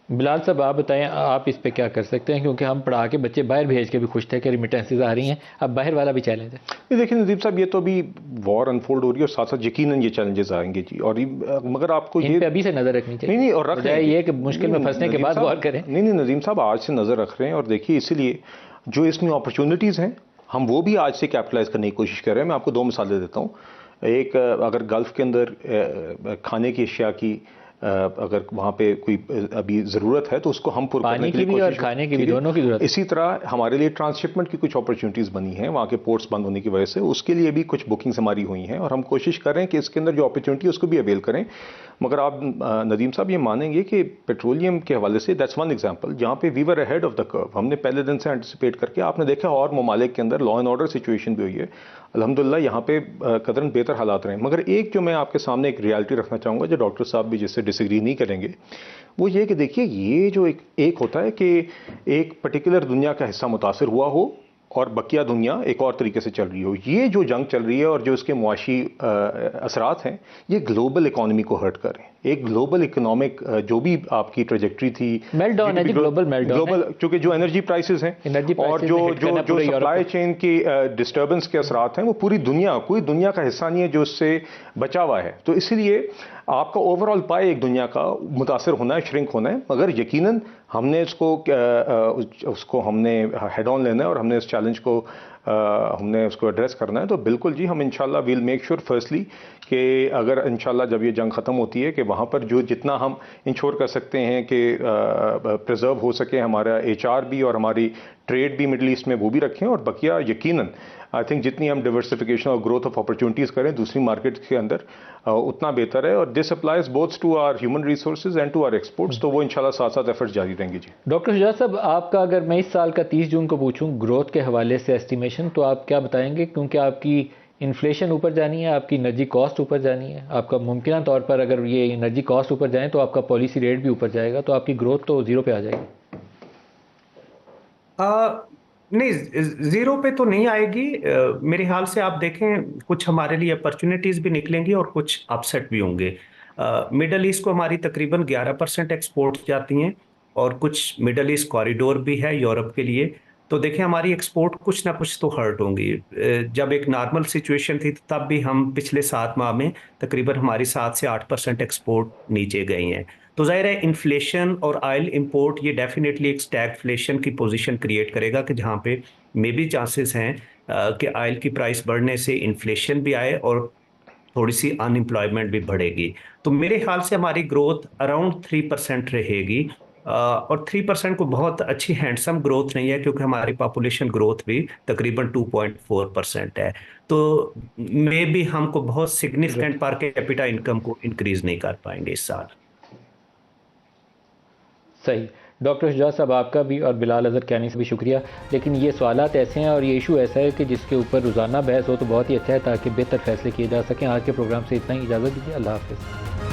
बिलाल साहब, आप बताएं, आप इस पे क्या कर सकते हैं, क्योंकि हम पढ़ा के बच्चे बाहर भेज के भी खुश थे कि रिमिटेंसेज आ रही हैं, अब बाहर वाला भी चैलेंज है। ये देखिए नदीम साहब, ये तो अभी वॉर अनफोल्ड हो रही है और साथ साथ यकीनन ये चैलेंजेस आएंगे जी। और मगर आपको इन ये पे अभी से नजर रखनी चाहिए। नहीं और रख रहे हैं, ये कि मुश्किल में फंसने के बाद गौर करें। नहीं नदीम साहब, आज से नजर रख रहे हैं। और देखिए, इसीलिए जो इसमें अपॉर्चुनिटीज हैं हम वो भी आज से कैपिटलाइज करने की कोशिश कर रहे हैं। मैं आपको 2 मिसालें देता हूँ। एक, अगर गल्फ के अंदर खाने की अशिया की अगर वहाँ पे कोई अभी ज़रूरत है तो उसको हम पूरा करने के लिए कोशिश, और खाने की भी, दोनों की जरूरत। इसी तरह हमारे लिए ट्रांसशिपमेंट की कुछ अपॉर्चुनिटीज़ बनी हैं वहाँ के पोर्ट्स बंद होने की वजह से, उसके लिए भी कुछ बुकिंग्स हमारी हुई हैं और हम कोशिश कर रहे हैं कि इसके अंदर जो अपॉर्चुनिटी है उसको भी अवेल करें। मगर आप नदीम साहब ये मानेंगे कि पेट्रोलियम के हवाले से दैट्स वन एग्जांपल जहाँ पे we were ahead of the curve. हमने पहले दिन से एंटिसिपेट करके, आपने देखा और ममालिक के अंदर लॉ एंड ऑर्डर सिचुएशन भी हुई है, अल्हम्दुलिल्लाह यहाँ पे कदरन बेहतर हालात रहे। मगर एक जो मैं आपके सामने एक रियलिटी रखना चाहूँगा, जो डॉक्टर साहब भी जिससे डिसएग्री नहीं करेंगे, वो ये कि देखिए, ये जो एक होता है कि एक पर्टिकुलर दुनिया का हिस्सा मुतासर हुआ हो और बकिया दुनिया एक और तरीके से चल रही हो। ये जो जंग चल रही है और जो इसके मुआशी असरात हैं, ये ग्लोबल इकोनॉमी को हर्ट कर रहे हैं। एक ग्लोबल इकोनॉमिक जो भी आपकी ट्रैजेक्टरी थी, मेल्टडाउन है जी, ग्लोबल मेल्टडाउन, क्योंकि जो एनर्जी प्राइसेस हैं और जो सप्लाई चेन की डिस्टर्बेंस के असरात हैं, वो पूरी दुनिया, कोई दुनिया का हिस्सा नहीं है जो उससे बचा हुआ है। तो इसीलिए आपका ओवरऑल पाए एक दुनिया का मुतासर होना है, श्रिंक होना है। मगर यकीनन हमने उसको हमने हेड ऑन लेना है और हमने इस चैलेंज को हमने उसको एड्रेस करना है। तो बिल्कुल जी, हम इंशाल्लाह विल मेक श्योर फर्स्टली कि अगर इंशाल्लाह जब ये जंग ख़त्म होती है कि वहाँ पर जो जितना हम इंश्योर कर सकते हैं कि प्रिजर्व हो सके हमारा HR भी और हमारी ट्रेड भी मिडल ईस्ट में, वो भी रखें। और बकिया यकीनन आई थिंक जितनी हम डिवर्सिफिकेशन और ग्रोथ ऑफ अपॉर्चुनिटीज़ करें दूसरी मार्केट के अंदर, उतना बेहतर है। और this applies both to our human resources and to our exports. तो वो इंशाल्लाह साथ साथ एफर्ट्स जारी रहेंगे जी। डॉक्टर शुजात साहब, आपका अगर मैं इस साल का 30 जून को पूछूं ग्रोथ के हवाले से एस्टिमेशन, तो आप क्या बताएंगे? क्योंकि आपकी इन्फ्लेशन ऊपर जानी है, आपकी एनर्जी कॉस्ट ऊपर जानी है, आपका मुमकिन तौर पर अगर ये एनर्जी कॉस्ट ऊपर जाए तो आपका पॉलिसी रेट भी ऊपर जाएगा, तो आपकी ग्रोथ तो जीरो पे आ जाएगी। नहीं, जीरो पे तो नहीं आएगी। मेरे ख्याल से आप देखें, कुछ हमारे लिए अपॉर्चुनिटीज भी निकलेंगी और कुछ अपसेट भी होंगे। मिडल ईस्ट को हमारी तकरीबन 11% एक्सपोर्ट जाती हैं और कुछ मिडल ईस्ट कॉरिडोर भी है यूरोप के लिए। तो देखें, हमारी एक्सपोर्ट कुछ ना कुछ तो हर्ट होंगी। जब एक नॉर्मल सिचुएशन थी तब भी हम पिछले 7 माह में तकरीबन हमारी 7 से 8% एक्सपोर्ट नीचे गई हैं। तो जाहिर है इन्फ्लेशन और ऑयल इंपोर्ट ये डेफिनेटली एक स्टैगफ्लेशन की पोजीशन क्रिएट करेगा कि जहाँ पे मे बी चांसेस हैं कि ऑयल की प्राइस बढ़ने से इन्फ्लेशन भी आए और थोड़ी सी अनएम्प्लॉयमेंट भी बढ़ेगी। तो मेरे ख्याल से हमारी ग्रोथ अराउंड 3% रहेगी। और 3% को बहुत अच्छी हैंडसम ग्रोथ नहीं है, क्योंकि हमारी पॉपुलेशन ग्रोथ भी तकरीबन 2.4% है। तो मे बी हमको बहुत सिग्निफिकेंट पर कैपिटा इनकम को इंक्रीज नहीं कर पाएंगे इस साल। सही। डॉक्टर शुजात साहब, आपका भी और बिलाल अज़हर कैनी से भी शुक्रिया। लेकिन ये सवालात ऐसे हैं और ये इशू ऐसा है कि जिसके ऊपर रोज़ाना बहस हो तो बहुत ही अच्छा है, ताकि बेहतर फैसले किए जा सकें। आज के प्रोग्राम से इतना ही, इजाज़त दीजिए। अल्लाह हाफ़िज़।